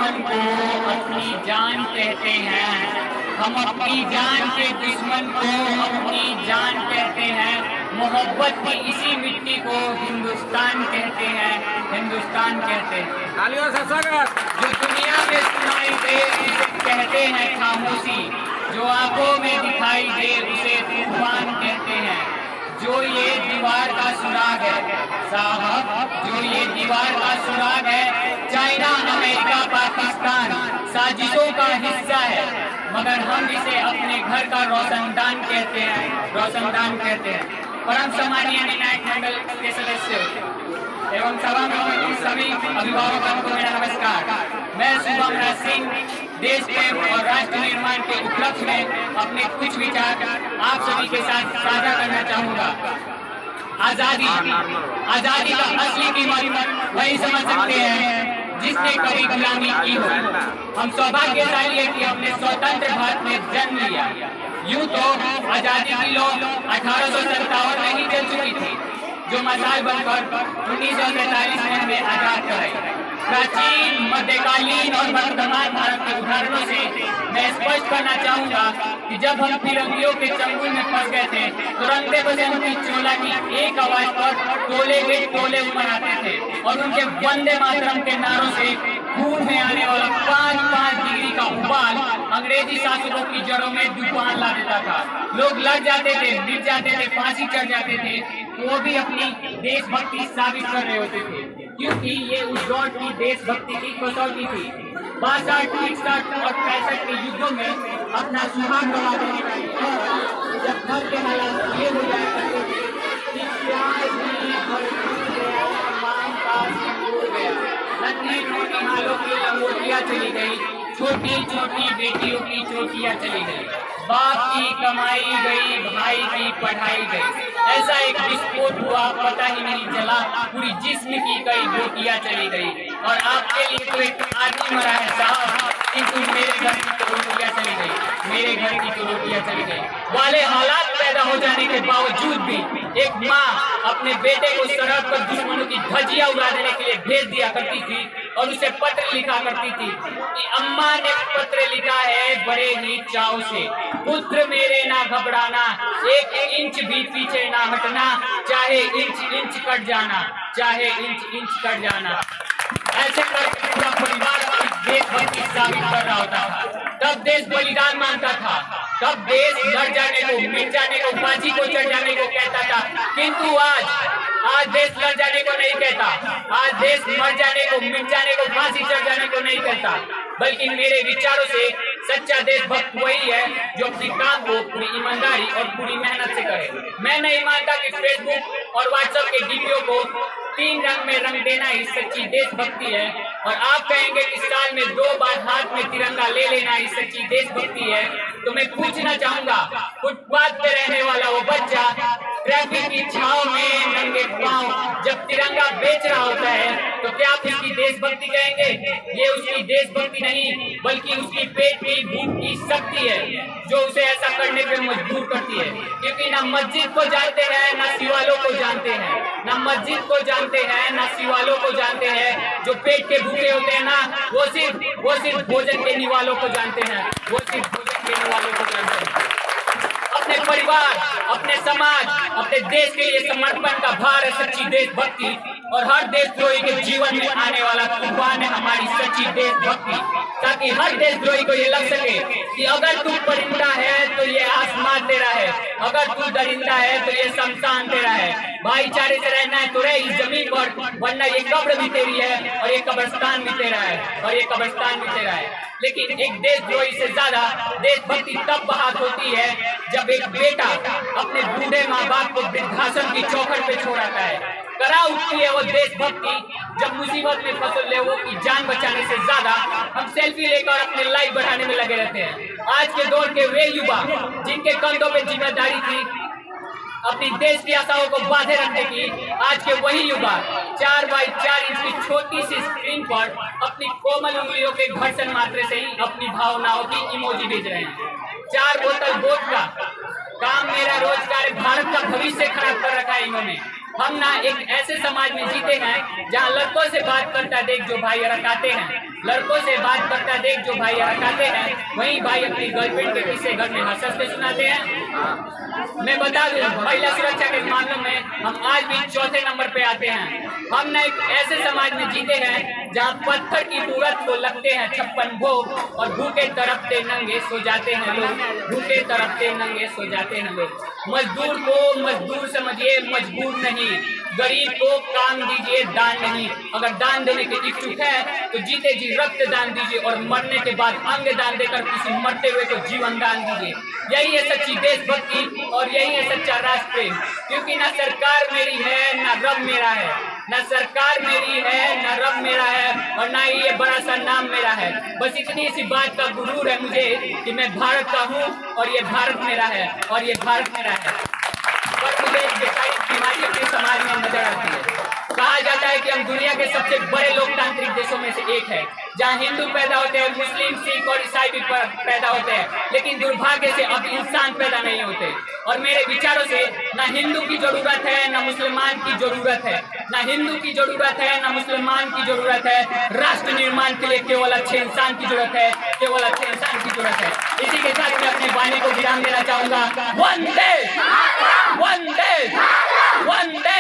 दुश्मन को अपनी जान कहते हैं, हम अपनी जान के दुश्मन को अपनी जान कहते हैं। मोहब्बत की इसी मिट्टी को हिंदुस्तान कहते हैं, हिंदुस्तान कहते हैं। जो दुनिया में सुनाई दे उसे कहते हैं खामोशी, जो आंखों में दिखाई दे उसे तूफान कहते हैं। जो ये दीवार का सुराग है साहब, जो ये दीवार का सुराग है, चाइना अमेरिका पाकिस्तान साजिशों का हिस्सा है, मगर हम इसे अपने घर का रोशनदान कहते हैं, रोशनदान कहते हैं। परम सम्मानीय निर्णायक मंडल के सदस्य एवं सभा में उपस्थित सभी अभिभावकों को मेरा नमस्कार। मैं शुभम राज सिंह देश प्रेम और राष्ट्र निर्माण के उपलक्ष्य में अपने कुछ विचार आप सभी के साथ साझा करना चाहूँगा। आजादी, आजादी का असली कीमत वही समझ सकते हैं जिसने कभी गुलामी की हो। हम सौभाग्यशाली है कि हमने स्वतंत्र भारत में जन्म लिया। यूं तो आजादी की लौ 1857 में ही चल चुकी थी, जो मसाल बनकर 1947 में हमें आजाद कराई। प्राचीन, मध्यकालीन और वर्तमान भारत के उदाहरणों से मैं स्पष्ट करना चाहूंगा कि जब हम फिरंगियों के चंगुल में फंस गए थे तो रंगते बसंती चोला की एक आवाज पर टोले के टोले मनाते थे और उनके वंदे मातरम के नारों से खून में आने वाला 5-5 डिग्री का उबाल अंग्रेजी शासकों की जड़ों में तूफान ला देता था। लोग लड़ जाते थे, मिट जाते थे, फांसी चढ़ जाते थे, तो वो भी अपनी देशभक्ति साबित कर रहे होते थे, क्योंकि ये उस दौर की देशभक्ति की कसौटी थी। 62, 61 और 65 के युद्धों में अपना सुहाग गवा देने का जब घर के हालात ये हो जाया करते थे कि प्यार भी सम्मान का सिंदूर गया, नन्ही नोटी हालों की लंगोटियां चली गई, छोटी छोटी बेटियों की चोटियां चली गई, बाप की कमाई गई, भाई की पढ़ाई गई। ऐसा एक विस्फोट हुआ, पता ही नहीं चला, पूरी जिस्म की कई बोटियां चली गई। और आपके लिए तो एक आदमी मरा है साहब, किंतु मेरे घर की तो रोटियां चली गई, मेरे घर की तो रोटियां चली गई। वाले हालात पैदा हो जाने के बावजूद भी एक माँ अपने बेटे को सरहद पर दुश्मनों की धज्जियां उड़ा देने के लिए भेज दिया करती थी और उसे पत्र लिखा करती थी कि अम्मा ने पत्र लिखा है बड़े ही चाव से, पुत्र मेरे ना घबराना, 1 इंच भी पीछे ना हटना, चाहे इंच इंच कट जाना, चाहे इंच इंच कट जाना। ऐसे करके पूरा परिवार देशभक्ति साबित कर रहा होता था। तब देश बलिदान मांगता था, तब देश लड़ जाने को, मिट जाने को, फांसी को चढ़ जाने को कहता था, किंतु आज देश लड़ जाने को नहीं कहता, आज देश मर जाने को, मिट जाने को, फांसी चढ़ जाने को नहीं कहता, बल्कि मेरे विचारों से सच्चा देशभक्त वही है जो अपने काम को पूरी ईमानदारी और पूरी मेहनत से करे। मैं नहीं मानता कि फेसबुक और व्हाट्सएप के डीपीओ को 3 रंग में रंग देना ही सच्ची देशभक्ति है, और आप कहेंगे कि साल में 2 बार हाथ में तिरंगा ले लेना ही सच्ची देशभक्ति है, तो मैं पूछना चाहूंगा, फुटपाथ पे रहने वाला वो बच्चा ट्रैफिक की छाव में नंगे पांव जब तिरंगा बेच रहा होता है तो क्या आप इसकी देशभक्ति कहेंगे? ये उसकी देशभक्ति नहीं, बल्कि उसकी पेट की भूख की शक्ति है जो उसे ऐसा करने पे मजबूर करती है। क्योंकि ना मस्जिद को जानते हैं, ना शिवालों को जानते हैं, ना मस्जिद को जानते हैं, ना शिवालों को जानते हैं। जो पेट के भूखे होते हैं ना, वो सिर्फ भोजन के निवालों को जानते हैं, वो सिर्फ भोजन के निवालों को जानते हैं। अपने परिवार, अपने समाज, अपने देश के लिए समर्पण का भार है सच्ची देशभक्ति, और हर देशद्रोही के जीवन में आने वाला तूफान है हमारी सच्ची देशभक्ति, ताकि हर देशद्रोही को ये लग सके कि अगर तू परिंदा है तो ये आसमान तेरा है, अगर तू दरिंदा है तो ये शमशान तेरा है। भाईचारे से रहना है तो रहे इस जमीन पर, वरना ये कब्र भी तेरी है और ये कब्रिस्तान भी तेरा है, और ये कब्रिस्तान भी तेरा है। लेकिन एक देशद्रोही से ज्यादा देशभक्ति तब बहाल होती है जब एक बेटा अपने बूढ़े माँ बाप को वृद्धाश्रम की चौखट पे छोड़ आता है। करा उठती है वो देशभक्ति जब मुसीबत में फंसे लोगों की जान बचाने से ज्यादा हम सेल्फी लेकर अपने लाइफ बढ़ाने में लगे रहते हैं। आज के दौर के वे युवा जिनके कंधों पे जिम्मेदारी थी अपनी देश की आशाओं को बांधे रखने की, आज के वही युवा 4x4 इंच की छोटी सी स्क्रीन पर अपनी कोमल उंगलियों के घर्षण मात्रा से ही अपनी भावनाओं की इमोजी भेज रहे हैं। 4 बोतल वोडका, काम मेरा रोजगार, भारत का भविष्य खराब कर रखा है इन्होंने। हम ना एक ऐसे समाज में जीते हैं जहाँ लड़कों से बात करता देख जो भाई रखाते हैं, लड़कों से बात करता देख जो भाई हटाते हैं, वही भाई अपनी गर्लफ्रेंड के किस्से घर में हंस के सुनाते हैं। मैं बता दूं, महिला सुरक्षा के मामलों में हम आज भी चौथे नंबर पे आते हैं। हम न एक ऐसे समाज में जीते हैं जहाँ पत्थर की मूरत को लगते हैं 56 भोग और भूखे तड़पते नंगे सो जाते हैं लोग, भूखे तड़पते नंगे सो जाते हैं लोग। मजदूर को मजदूर समझिए, मजबूर नहीं। गरीब को काम दीजिए, दान नहीं। अगर दान देने के इच्छुक है तो जीते जी रक्त दान दीजिए और मरने के बाद अंग दान देकर किसी मरते हुए को जीवन दान दीजिए। यही है सच्ची देशभक्ति और यही है सच्चा राष्ट्र प्रेम। क्योंकि ना सरकार मेरी है ना रब मेरा है, ना सरकार मेरी है ना रब मेरा है और ना ही ये बड़ा सा नाम मेरा है। बस इतनी सी बात का गुरूर है मुझे कि मैं भारत का हूँ और ये भारत मेरा है और ये भारत मेरा है। पर मुझे एक बीमारी अपने समाज में नजर आती है। कहा जाता है कि हम दुनिया के सबसे बड़े लोकतांत्रिक देशों में से एक है, जहां हिंदू पैदा होते हैं, मुस्लिम, सिख और ईसाई भी पैदा होते हैं, लेकिन दुर्भाग्य से अब इंसान पैदा नहीं होते। और मेरे विचारों से ना हिंदू की जरूरत है ना मुसलमान की जरूरत है, ना हिंदू की जरूरत है ना मुसलमान की जरूरत है। राष्ट्र निर्माण के लिए केवल अच्छे इंसान की जरूरत है, केवल अच्छे इंसान की जरूरत है। इसी के साथ मैं अपने वाणी को विराम देना चाहूंगा। वंदे वंदे वंदे।